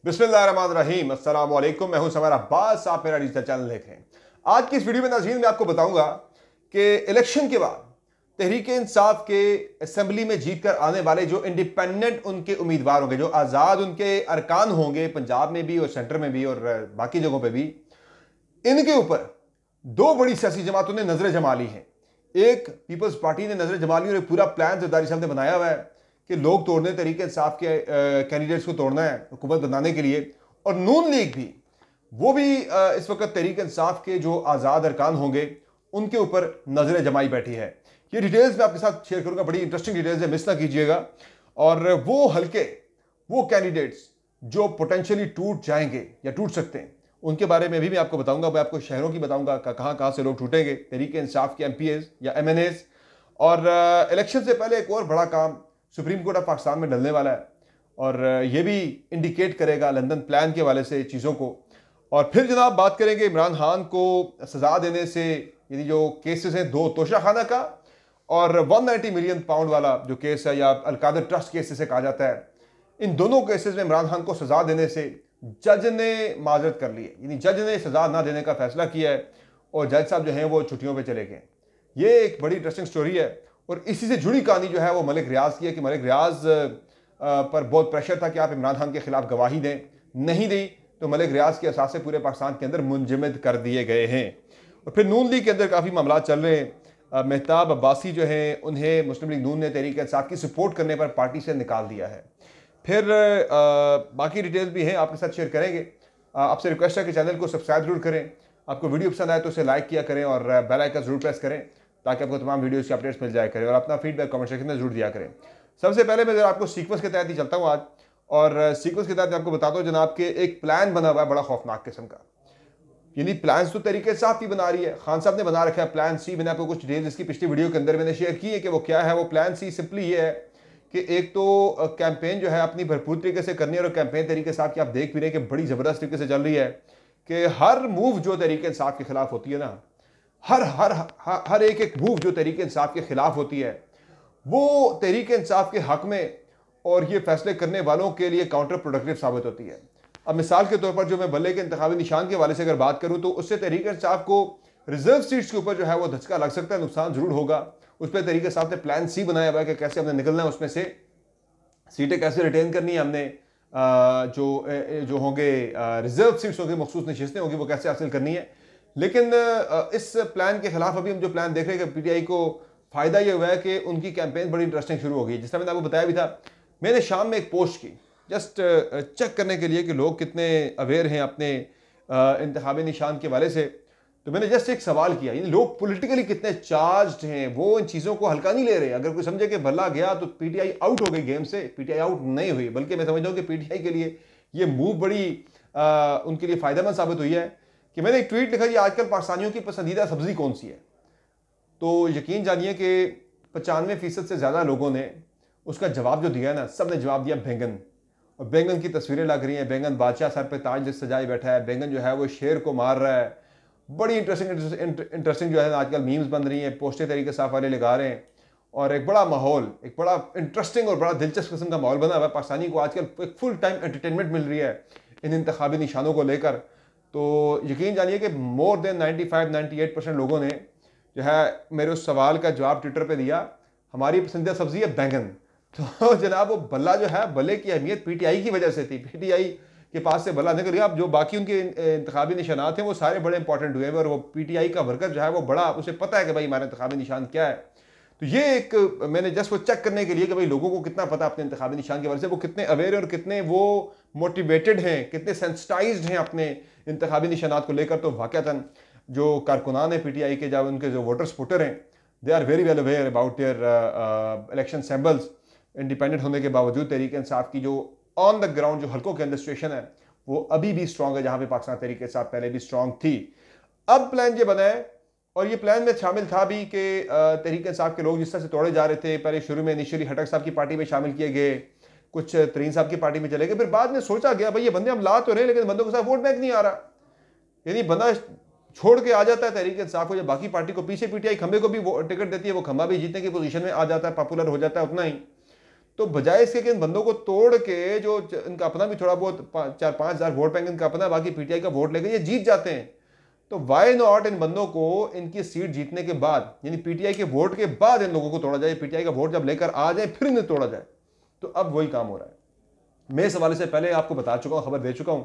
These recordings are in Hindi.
बिस्मिल्लाहिर्रहमानिर्रहीम, अस्सलाम वालेकुम। मैं हूं समर अब्बास, आप मेरा डिजिटल चैनल देख रहे हैं। आज की इस वीडियो में नाज़रीन मैं आपको बताऊंगा कि इलेक्शन के बाद तहरीक इंसाफ के असेंबली में जीत कर आने वाले जो इंडिपेंडेंट उनके उम्मीदवार होंगे, जो आज़ाद उनके अरकान होंगे, पंजाब में भी और सेंटर में भी और बाकी जगहों पर भी, इनके ऊपर दो बड़ी सियासी जमातों ने नजरें जमा ली हैं। एक पीपल्स पार्टी ने नजरें जमा ली और एक पूरा प्लान जरदारी साहब ने बनाया हुआ है कि लोग तोड़ने, तरीके इंसाफ के कैंडिडेट्स को तोड़ना है हुकूमत बनाने के लिए। और नून लीग भी, वो भी इस वक्त तहरीक इंसाफ के जो आज़ाद अरकान होंगे उनके ऊपर नजरें जमाई बैठी है। ये डिटेल्स मैं आपके साथ शेयर करूंगा, बड़ी इंटरेस्टिंग डिटेल्स है, मिस ना कीजिएगा। और वो हल्के, वो कैंडिडेट्स जो पोटेंशियली टूट जाएंगे या टूट सकते हैं, उनके बारे में भी मैं आपको बताऊंगा। मैं आपको शहरों की बताऊंगा कहां कहां से लोग टूटेंगे, तहरीक इंसाफ के एमपीएस या एमएनएस। और इलेक्शन से पहले एक और बड़ा काम सुप्रीम कोर्ट ऑफ पाकिस्तान में डलने वाला है और ये भी इंडिकेट करेगा लंदन प्लान के वाले से चीज़ों को। और फिर जनाब बात करेंगे इमरान खान को सजा देने से, यानी जो केसेस हैं दो तोशाखाना का और 190 मिलियन पाउंड वाला जो केस है, या अलकादर ट्रस्ट केस से कहा जाता है, इन दोनों केसेस में इमरान खान को सजा देने से जज ने माजरत कर ली है, यानी जज ने सजा ना देने का फैसला किया है और जज साहब जो हैं वो छुट्टियों पे चले गए। ये एक बड़ी इंटरेस्टिंग स्टोरी है और इसी से जुड़ी कहानी जो है वो मलिक रियाज की है कि मलिक रियाज पर बहुत प्रेशर था कि आप इमरान खान के खिलाफ गवाही दें, नहीं दी तो मलिक रियाज के असासे पूरे पाकिस्तान के अंदर मुंजमद कर दिए गए हैं। और फिर नून लीग के अंदर काफ़ी मामला चल रहे हैं। मेहताब अब्बासी जो हैं उन्हें मुस्लिम लीग नून ने तहरीक इंसाफ की सपोर्ट करने पर पार्टी से निकाल दिया है। फिर बाकी डिटेल्स भी हैं, आपके साथ शेयर करेंगे। आपसे रिक्वेस्ट है कि चैनल को सब्सक्राइब जरूर करें, आपको वीडियो पसंद आए तो उसे लाइक किया करें और बेल आइकन जरूर प्रेस करें ताकि आपको तमाम वीडियोस की अपडेट्स मिल जाया करें और अपना फीडबैक कमेंट सेक्शन में जरूर दिया करें। सबसे पहले मैं जरा आपको सीक्वेंस के तहत ही चलता हूँ आज, और सीक्वेंस के तहत मैं आपको बताता हूँ जनाब के एक प्लान बना हुआ है बड़ा खौफनाक किस्म का। यानी प्लान तो तरीके साफ ही बना रही है, खान साहब ने बना रखा है प्लान सी। मैंने आपको कुछ डिटेल्स इसकी पिछली वीडियो के अंदर मैंने शेयर की है कि वो क्या है। वो प्लान सी सिंपली ये है कि एक तो कैंपेन जो है अपनी भरपूर तरीके से करनी है, और कैंपेन तरीके साहब की आप देख भी रहे हैं कि बड़ी ज़बरदस्त तरीके से चल रही है कि हर मूव जो तरीके इंसाफ के खिलाफ होती है ना, हर हर हर एक एक मूव जो तहरीक इंसाफ के खिलाफ होती है वो तहरीक इंसाफ के हक में और ये फैसले करने वालों के लिए काउंटर प्रोडक्टिव साबित होती है। अब मिसाल के तौर पर जो मैं बल्ले के इंतखाबी निशान के वाले से अगर बात करूं तो उससे तहरीक इंसाफ को रिजर्व सीट्स के ऊपर जो है वो धचका लग सकता है, नुकसान जरूर होगा। उस पर तहरीक इंसाफ ने प्लान सी बनाया हुआ है कि कैसे हमने निकलना है, उसमें से सीटें कैसे रिटेन करनी है हमने, जो होंगे रिजर्व सीट्स होंगे, मखसूस नशिस्तें होंगी, वो कैसे हासिल करनी है। लेकिन इस प्लान के खिलाफ अभी हम जो प्लान देख रहे हैं कि पीटीआई को फायदा ये हुआ है कि उनकी कैंपेन बड़ी इंटरेस्टिंग शुरू हो गई। जिस तरह मैंने आपको बताया भी था, मैंने शाम में एक पोस्ट की जस्ट चेक करने के लिए कि लोग कितने अवेयर हैं अपने इंतखाबी निशान के वाले से। तो मैंने जस्ट एक सवाल किया, यानी लोग पॉलिटिकली कितने चार्ज्ड हैं, वो इन चीज़ों को हल्का नहीं ले रहे। अगर कोई समझे कि भला गया तो पीटीआई आउट हो गई गेम से, पीटीआई आउट नहीं हुई, बल्कि मैं समझता हूँ कि पीटीआई के लिए ये मूव बड़ी उनके लिए फ़ायदेमंद साबित हुई है। कि मैंने एक ट्वीट लिखा, ये आजकल पाकिस्तानियों की पसंदीदा सब्जी कौन सी है। तो यकीन जानिए कि 95% से ज़्यादा लोगों ने उसका जवाब जो दिया है ना, सब ने जवाब दिया बैंगन। और बैंगन की तस्वीरें लग रही हैं, बैंगन बादशाह सर पे ताज सजाए बैठा है, बैंगन जो है वो शेर को मार रहा है। बड़ी इंटरेस्टिंग जो है ना आजकल मीम्स बन रही हैं, पोस्टें तरीके साफ वाले लगा रहे हैं और एक बड़ा माहौल, एक बड़ा इंटरेस्टिंग और बड़ा दिलचस्प किस्म का माहौल बना हुआ है। पाकिस्तानी को आजकल एक फुल टाइम एंटरटेनमेंट मिल रही है इन इंतखाबी निशानों को लेकर। तो यकीन जानिए कि मोर देन 95-98% लोगों ने जो है मेरे उस सवाल का जवाब ट्विटर पे दिया, हमारी पसंदीदा सब्जी है बैंगन। तो जनाब वो बल्ला जो है, बल्ले की अहमियत पीटीआई की वजह से थी, पीटीआई के पास से बल्ला निकल गया। अब जो बाकी उनके इंतखाबी निशानात हैं वो सारे बड़े इंपॉर्टेंट हुए हैं और वो पीटीआई का वर्कर जो है वो बड़ा, उसे पता है कि भाई हमारा इंतखाबी निशान क्या है। तो ये एक मैंने जस्ट वो चेक करने के लिए कि भाई लोगों को कितना पता अपने इंतखाबी निशान के वजह से, वो कितने अवेयर हैं और कितने वो मोटिवेटेड हैं, कितने सेंसिटाइज्ड हैं अपने इंतखाबी निशानात को लेकर। तो वाकईतन जो कारकुनान है पीटीआई के, जब उनके जो वोटर सपोर्टर हैं, they are very well aware about their election symbols. Independent होने के बावजूद तहरीक इंसाफ की जो ऑन द ग्राउंड जो हल्कों के अंदर सिचुएशन है वो अभी भी स्ट्रांग है, जहां पे पाकिस्तान तहरीक इंसाफ पहले भी स्ट्रांग थी। अब प्लान ये बना है और ये प्लान में शामिल था भी कि तहरीक इंसाफ के लोग जिस तरह से तोड़े जा रहे थे, पहले शुरू में इनिशियली हटक साहब की पार्टी में शामिल किए गए, कुछ तरीन साहब की पार्टी में चले गए, फिर बाद में सोचा गया भाई ये बंदे हम ला तो रहे लेकिन बंदों के साथ वोट बैंक नहीं आ रहा। यानी बंदा छोड़ के आ जाता है तहरीक इंसाफ को, जब बाकी पार्टी को पीछे पीटीआई खंबे को भी टिकट देती है, वो खंबा भी जीतने की पोजीशन में आ जाता है, पॉपुलर हो जाता है उतना ही। तो बजाय इसके कि इन बंदों को तोड़ के जो इनका अपना भी थोड़ा बहुत 4-5 हज़ार वोट पाएंगे, इनका अपना, बाकी पीटीआई का वोट लेके ये जीत जाते हैं, तो वाई नॉट इन बंदों को इनकी सीट जीतने के बाद, यानी पीटीआई के वोट के बाद इन लोगों को तोड़ा जाए, पीटीआई का वोट जब लेकर आ जाए फिर इन्हें तोड़ा जाए। तो अब वही काम हो रहा है। मैं इस हवाले से पहले आपको बता चुका हूं, खबर दे चुका हूं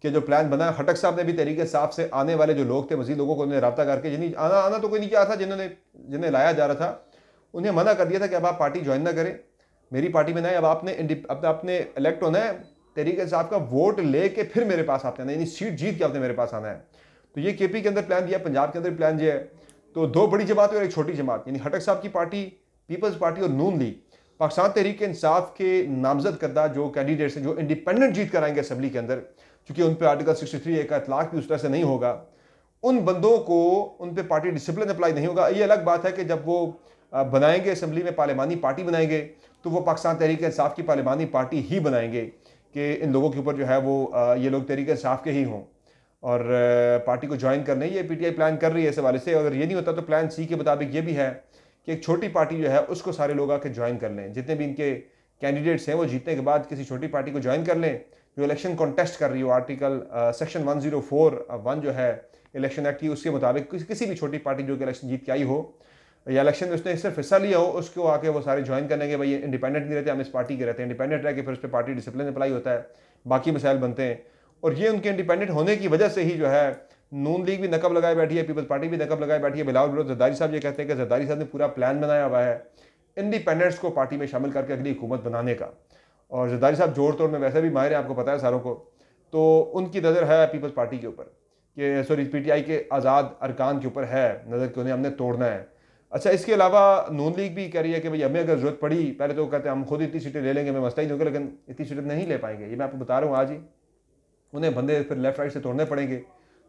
कि जो प्लान बना, खटक साहब ने भी तरीके साफ से आने वाले जो लोग थे, मजीद लोगों को उन्हें रब्ता करके, जिन्हें आना तो कोई नहीं किया था, जिन्हें लाया जा रहा था उन्हें मना कर दिया था कि अब आप पार्टी ज्वाइन ना करें, मेरी पार्टी में ना, अब आपने इलेक्ट होना है, तरीके से आपका वोट लेके फिर मेरे पास आपने आना है, यानी सीट जीत के आपने मेरे पास आना है। तो ये केपी के अंदर प्लान दिया, पंजाब के अंदर प्लान दिया है। तो दो बड़ी जमातें और एक छोटी जमात, यानी खटक साहब की पार्टी, पीपल्स पार्टी और नून लीग, पाकिस्तान तहरीक इंसाफ के नामजद करदा जो कैंडिडेट्स हैं, जो इंडिपेंडेंट जीत कर आएंगे असेंबली के अंदर, चूंकि उन पर आर्टिकल 63A का इतलाक भी उस तरह से नहीं होगा, उन बंदों को उन पर पार्टी डिसिप्लिन अप्लाई नहीं होगा। ये अलग बात है कि जब वो बनाएंगे असेंबली में, पार्लिमानी पार्टी बनाएंगे, तो वो पाकिस्तान तहरीक इंसाफ की पार्लिमानी पार्टी ही बनाएंगे कि इन लोगों के ऊपर जो है वो ये लोग तहरीक इंसाफ के ही हों और पार्टी को ज्वाइन करने, ये पीटीआई प्लान कर रही है इस हवाले से। अगर ये नहीं होता तो प्लान सी के मुताबिक ये भी है कि एक छोटी पार्टी जो है उसको सारे लोग आके ज्वाइन कर लें, जितने भी इनके कैंडिडेट्स हैं वो जीतने के बाद किसी छोटी पार्टी को ज्वाइन कर लें जो इलेक्शन कॉन्टेस्ट कर रही हो, आर्टिकल सेक्शन 104(1) जो है इलेक्शन एक्ट की, उसके मुताबिक किसी भी छोटी पार्टी जो कि इलेक्शन जीत के आई हो या इलेक्शन में उसने सिर्फ हिस्सा लिया हो, उसको आके वो सारे ज्वाइन करने के, भाई इंडिपेंडेंट नहीं रहते, हम इस पार्टी के रहते हैं, इंडिपेंडेंट रह के फिर उस पर पार्टी डिसिप्लिन अप्लाई होता है, बाकी मसाइल बनते हैं। और ये उनके इंडिपेंडेंट होने की वजह से ही जो है नून लीग भी नकब लगाए बैठी है, पीपल्स पार्टी भी नकब लगाए बैठी है। बिलावल भुट्टो जरदारी साहब ये कहते हैं कि जरदारी साहब ने पूरा प्लान बनाया हुआ है इंडिपेंडेंट्स को पार्टी में शामिल करके अगली हुकूमत बनाने का, और जरदारी साहब जोड़ तोड़ में वैसे भी माहिर है, आपको पता है सारों को। तो उनकी नज़र है पीपल्स पार्टी के ऊपर, कि सॉरी पीटीआई के आज़ाद अरकान के ऊपर है नज़र कि उन्हें हमने तोड़ना है। अच्छा, इसके अलावा नून लीग भी कह रही है कि भाई हमें अगर जरूरत पड़ी, पहले तो कहते हैं हम खुद इतनी सीटें ले लेंगे, मैं मसला ही नहीं होगा, लेकिन इतनी सीटें नहीं ले पाएंगे, ये मैं आपको बता रहा हूँ आज ही, उन्हें बंदे फिर लेफ्ट राइट से तोड़ने पड़ेंगे।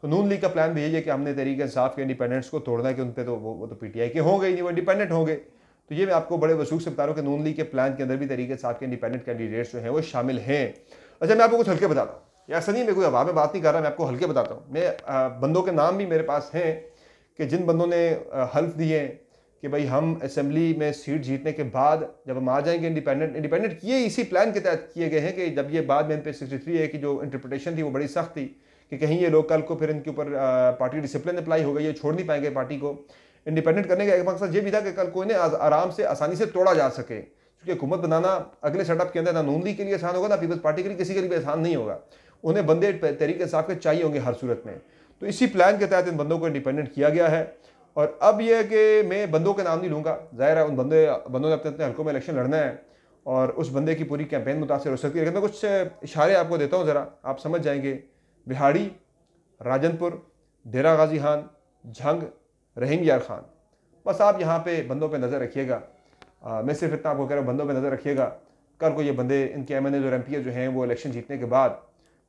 तो नून लीग का प्लान भी यही है कि हमने तहरीक इंसाफ के इंडिपेंडेंट्स को तोड़ना है, कि उन पर तो वो तो पीटीआई के होंगे ही नहीं, वो इंडिपेंडेंट होंगे। तो ये मैं आपको बड़े वसूख से बता रहा हूँ कि नून लीग के प्लान के अंदर भी तहरीक इंसाफ के इंडिपेंडेंट कैंडिडेट्स जो हैं वो शामिल हैं। अच्छा, मैं आपको कुछ हल्के बताता हूँ, या सनी में कोई हवा में बात नहीं कर रहा, मैं आपको हल्के बताता हूँ। मैं बंदों के नाम भी मेरे पास हैं कि जिन बंदों ने हल्फ दिए कि भाई हम असेंबली में सीट जीतने के बाद जब हम आ जाएंगे इंडिपेंडेंट किए इसी प्लान के तहत किए गए हैं, कि जब ये बाद में इन पे 63A की जो इंटरप्रिटेशन थी वो बड़ी सख्त थी कि कहीं ये लोग कल को फिर इनके ऊपर पार्टी डिसिप्लिन अप्लाई हो गई, ये छोड़ नहीं पाएंगे पार्टी को। इंडिपेंडेंट करने का एक मकसद ये भी था कि कल को इन्हें आराम से आसानी से तोड़ा जा सके, क्योंकि हुकूमत बनाना अगले सेटअप के अंदर ना नून लीग के लिए आसान होगा, ना पीपल्स पार्टी के लिए, किसी के लिए भी आसान नहीं होगा। उन्हें बंदे तहरीक इंसाफ के चाहिए होंगे हर सूरत में। तो इसी प्लान के तहत इन बंदों को इंडिपेंडेंट किया गया है। और अब यह है कि मैं बंदों के नाम नहीं लूँगा, जाहिर है उन बंदों ने अपने अपने हल्कों में इलेक्शन लड़ना है और उस बंदे की पूरी कैंपेन मुतासर हो सकती है। लेकिन मैं कुछ इशारे आपको देता हूँ, ज़रा आप समझ जाएंगे। बिहाड़ी, राजनपुर, डेरा गाजी खान, झंग, रहीम यार खान, बस आप यहाँ पे बंदों पे नज़र रखिएगा। मैं सिर्फ इतना आपको कह रहा हूँ, बंदों पे नज़र रखिएगा। कल को ये बंदे, इनके MNA और MP जो हैं वो इलेक्शन जीतने के बाद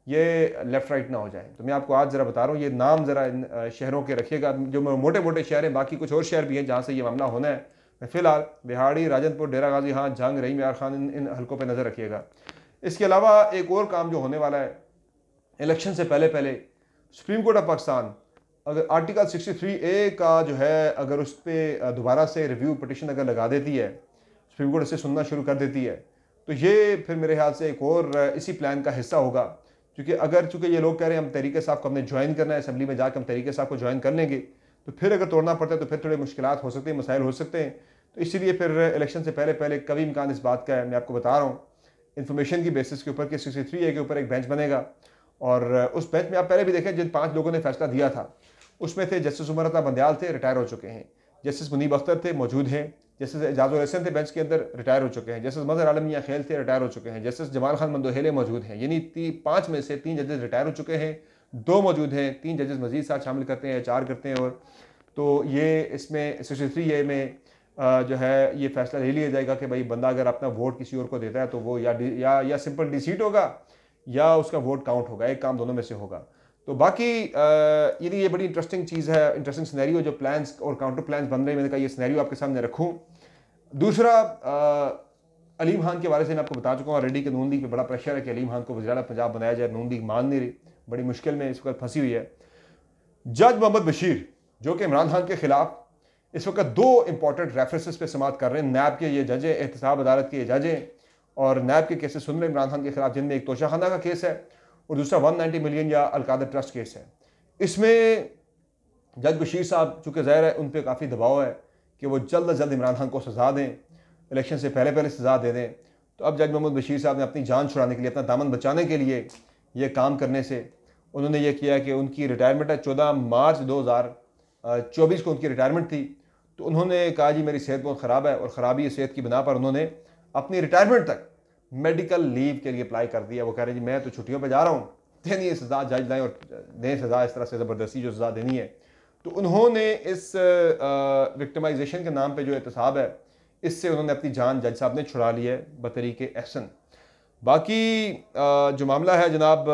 ये लेफ़्ट राइट ना हो जाए। तो मैं आपको आज ज़रा बता रहा हूँ, ये नाम ज़रा इन शहरों के रखिएगा, जो मोटे मोटे शहर हैं, बाकी कुछ और शहर भी हैं जहाँ से ये मामला होना है। फ़िलहाल बिहाड़ी, राजनपुर, डेरा गाजी खान, झंग, रहीम यार खान, इन हल्कों पर नज़र रखिएगा। इसके अलावा एक और काम जो होने वाला है, इलेक्शन से पहले पहले सुप्रीम कोर्ट ऑफ पाकिस्तान अगर आर्टिकल 63A का जो है अगर उस पर दोबारा से रिव्यू पटिशन अगर लगा देती है, सुप्रीम कोर्ट इसे सुनना शुरू कर देती है, तो ये फिर मेरे ख्याल से एक और इसी प्लान का हिस्सा होगा। क्योंकि चूँकि ये लोग कह रहे हैं हम तहरीक इंसाफ को हमने ज्वाइन करना है, असेंबली में जाकर हम तहरीक इंसाफ को ज्वाइन कर लेंगे, तो फिर अगर तोड़ना पड़ता है तो फिर थोड़े मुश्किलात हो सकते हैं, मसाइल हो सकते हैं। तो इसीलिए फिर इलेक्शन से पहले पहले कभी इम्कान इस बात का है, मैं आपको बता रहा हूँ इन्फॉर्मेशन की बेसिस के ऊपर कि 63A के ऊपर एक बेंच बनेगा, और उस बेंच में आप पहले भी देखें जिन 5 लोगों ने फैसला दिया था उसमें थे जस्टिस उमर अता बंदयाल थे, रिटायर हो चुके हैं, जस्टिस मुनीब अख्तर थे, मौजूद हैं, जस्टिस एजाजुल हसन थे बेंच के अंदर, रिटायर हो चुके हैं, जस्टिस मजहर आलम मियां खेल थे, रिटायर हो चुके हैं, जस्टिस जमाल खान मंदोहेले मौजूद हैं। यानी 5 में से 3 जजेस रिटायर हो चुके हैं, 2 मौजूद हैं, 3 जजेस मजीद साथ शामिल करते हैं, 4 करते हैं। और तो ये इसमें 63A में जो है ये फैसला ले लिया जाएगा कि भाई बंदा अगर अपना वोट किसी और को देता है तो वो या सिंपल डिसीट होगा या उसका वोट काउंट होगा, एक काम दोनों में से होगा। तो बाकी ये बड़ी इंटरेस्टिंग चीज़ है, इंटरेस्टिंग सिनेरियो जो प्लान्स और काउंटर प्लान्स बन रहे हैं, मैंने कहा ये सिनेरियो आपके सामने रखूं। दूसरा, अलीम खान के बारे से मैं आपको बता चुका हूँ ऑलरेडी कि नून लीग पे बड़ा प्रेशर है कि अलीम खान को वज़ीर-ए-आला पंजाब बनाया जाए, नून लीग मान नहीं रही, बड़ी मुश्किल में इस वक्त फंसी हुई है। जज मोहम्मद बशीर जो कि इमरान खान के खिलाफ इस वक्त 2 इंपॉर्टेंट रेफरेंसेस पे समाअत कर रहे हैं, नैब के ये जज हैं, एहतसाब अदालत के ये जज हैं, और नैब के केसेस सुन रहे हैं इमरान खान के खिलाफ, जिनमें एक तोशाखाना का केस है और दूसरा 190 मिलियन या अलकादर ट्रस्ट केस है। इसमें जज बशीर साहब चूँकि ज़ाहिर है उन पर काफ़ी दबाव है कि वो जल्द अज जल्द इमरान खान को सज़ा दें, इलेक्शन से पहले पहले सज़ा दे दें। तो अब जज मोहम्मद बशीर साहब ने अपनी जान छुड़ाने के लिए, अपना दामन बचाने के लिए ये काम करने से उन्होंने ये किया कि उनकी रिटायरमेंट है 14 मार्च 2024 को उनकी रिटायरमेंट थी। तो उन्होंने कहा जी मेरी सेहत बहुत ख़राब है, और ख़राबी सेहत की बिना पर उन्होंने अपनी रिटायरमेंट तक मेडिकल लीव के लिए अप्लाई कर दिया। वो कह रहे जी मैं तो छुट्टियों पर जा रहा हूँ, देनी है सज़ा, जज लाएँ और दें सज़ा, इस तरह से ज़बरदस्ती जो सज़ा देनी है। तो उन्होंने इस विक्टिमाइजेशन के नाम पे जो एहतसाब है, इससे उन्होंने अपनी जान जज साहब ने छुड़ा ली है बतरीके एहसन। बाकी जो मामला है जनाब,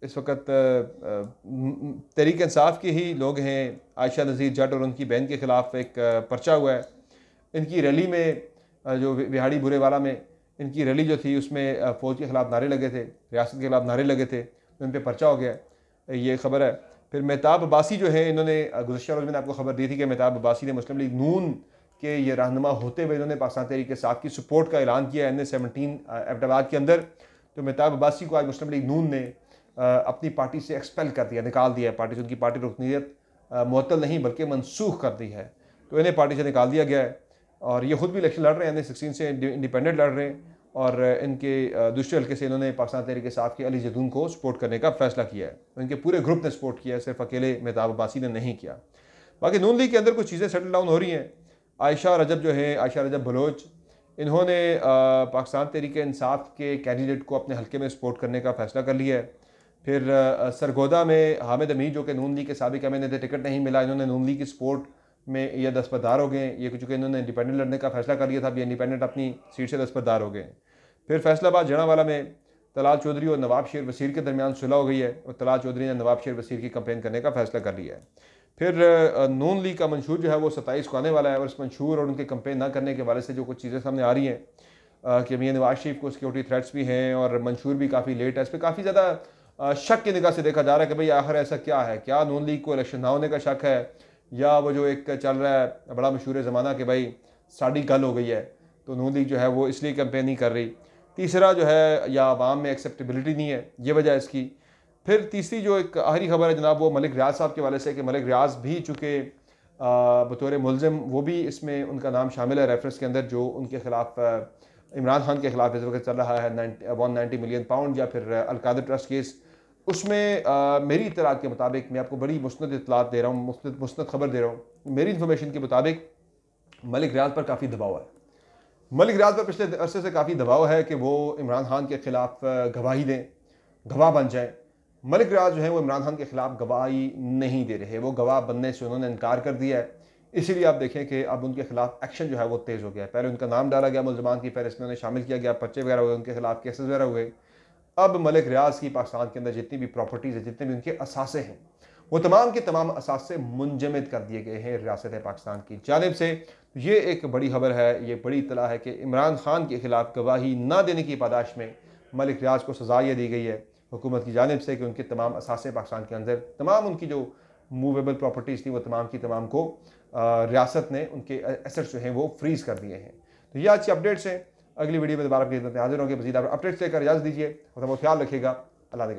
इस वक्त तहरीक इंसाफ के ही लोग हैं, आयशा नज़ीर जट और उनकी बहन के ख़िलाफ़ एक पर्चा हुआ है। इनकी रैली में जो विहाड़ी बुरेवाला में इनकी रैली जो थी, उसमें फ़ौज के ख़िलाफ़ नारे लगे थे, रियासत के ख़िलाफ़ नारे लगे थे, तो इन पर पर्चा हो गया, ये खबर है। फिर मेहताब अब्बासी जो है, इन्होंने गुज़श्ता रोज़ मैंने आपको खबर दी थी कि मेहताब अब्बासी ने मुस्लिम लीग नून के ये रहनुमा होते हुए इन्होंने पाकिस्तान तहरीक इंसाफ की सपोर्ट का ऐलान किया NA-17 एबटाबाद के अंदर। तो मेहताब अब्बासी को आज मुस्लिम लीग नून ने अपनी पार्टी से एक्सपेल कर दिया, निकाल दिया है पार्टी से। उनकी पार्टी रुकनीत मुअत्तल नहीं बल्कि मनसूख कर दी है, तो इन्हें पार्टी से निकाल दिया गया है। और ये खुद भी इलेक्शन लड़ रहे हैं, NA-16 से इंडिपेंडेंट लड़ रहे हैं, और इनके दूसरे हल्के से इन्होंने पाकिस्तान तहरीक इंसाफ के अली जैतून को सपोर्ट करने का फैसला किया है। इनके पूरे ग्रुप ने सपोर्ट किया है, सिर्फ अकेले मेहताब अब्बासी ने नहीं किया। बाकी नून लीग के अंदर कुछ चीज़ें सेटल डाउन हो रही हैं। आयशा रजब जो है, आयशा रजब बलोच, इन्होंने पाकिस्तान तहरीक इंसाफ के कैंडिडेट को अपने हल्के में सपोर्ट करने का फैसला कर लिया है। फिर सरगोदा में हामिद अमीर जो कि नून लीग के साबिक एमएनए थे, टिकट नहीं मिला, इन्होंने नून लीग की सपोर्ट में ये दस्तबरदार हो गए। ये चूँकि इन्होंने इंडिपेंडेंट लड़ने का फैसला कर लिया था, अभी इंडिपेंडेंट अपनी सीट से दस्तबरदार हो गए। फिर फैसलाबाद जड़ावाला में तलाल चौधरी और नवाब शेर वसीर के दरमियान सुलह हो गई है, और तलाल चौधरी ने नवाब शेर वसीर की कंपेन करने का फैसला कर लिया है। फिर नून लीग का मंशूर जो है वो 27 को आने वाला है, और इस मंशूर और उनके कंपेन ना करने के वाले से जो कुछ चीज़ें सामने आ रही हैं कि मियां नवाज शरीफ को सिक्योरिटी थ्रेट्स भी हैं, और मंशूर भी काफ़ी लेट है। इस पर काफ़ी ज़्यादा शक की निगाह से देखा जा रहा है कि भाई आखिर ऐसा क्या है, क्या नून लीग को इलेक्शन ना होने का शक है, या वो जो एक चल रहा है बड़ा मशहूर ज़माना कि भाई साड़ी गल हो गई है, तो नून लीग जो है वो इसलिए कंपेन नहीं कर रही। तीसरा जो है, या आवाम में एक्सेप्टेबिलिटी नहीं है, ये वजह इसकी। फिर तीसरी जो एक आखिरी खबर है जनाब, वो मलिक रियाज साहब के वाले से कि मलिक रियाज भी चूँकि बतौर मुलजिम वो भी इसमें उनका नाम शामिल है रेफरेंस के अंदर, जो उनके खिलाफ इमरान खान के खिलाफ इस वक्त चल रहा है 190 मिलियन पाउंड या फिर अलकादर ट्रस्ट केस। उसमें मेरी इतलात के मुताबिक, मैं आपको बड़ी मुस्नद इतलात दे रहा हूँ, मुस्नद खबर दे रहा हूँ, मेरी इन्फॉर्मेशन के मुताबिक मलिक रियाज पर काफ़ी दबाव है। मलिक रियाज पर पिछले अरसे से काफ़ी दबाव है कि वो इमरान खान के ख़िलाफ़ गवाही दें, गवाह बन जाएं। मलिक रियाज जो है वो इमरान खान के ख़िलाफ़ गवाही नहीं दे रहे, वो गवाह बनने से उन्होंने इनकार कर दिया है। इसीलिए आप देखें कि अब उनके खिलाफ एक्शन जो है वो तेज़ हो गया है। पहले उनका नाम डाला गया मुल्ज़मान की फहरिस्त में, उन्हें शामिल किया गया, पर्चे वगैरह हुए, उनके खिलाफ केसेस वगैरह हुए। अब मलिक रियाज की पाकिस्तान के अंदर जितनी भी प्रॉपर्टीज़ है, जितने भी उनके असासे हैं, वो तमाम के तमाम असासे मुंजमद कर दिए गए हैं रियासत पाकिस्तान की जानिब से। ये एक बड़ी खबर है, ये बड़ी इत्तला है कि इमरान खान के खिलाफ गवाही ना देने की पादाश में मलिक रियाज को सज़ा ये दी गई है हुकूमत की जानिब से कि उनके तमाम असासे पाकिस्तान के अंदर, तमाम उनकी जो मूवेबल प्रॉपर्टीज़ थी वो तमाम की तमाम को रियासत ने उनके एसेट्स जो हैं वो फ्रीज़ कर दिए हैं। तो ये आज की अपडेट्स हैं। अगली वीडियो में दोबारा आपकी खिदमत में हाजिर होंगे। मज़ीद अपडेट्स लेकर इजाज़त दीजिए और बहुत ख्याल रखिएगा। अल्लाह ने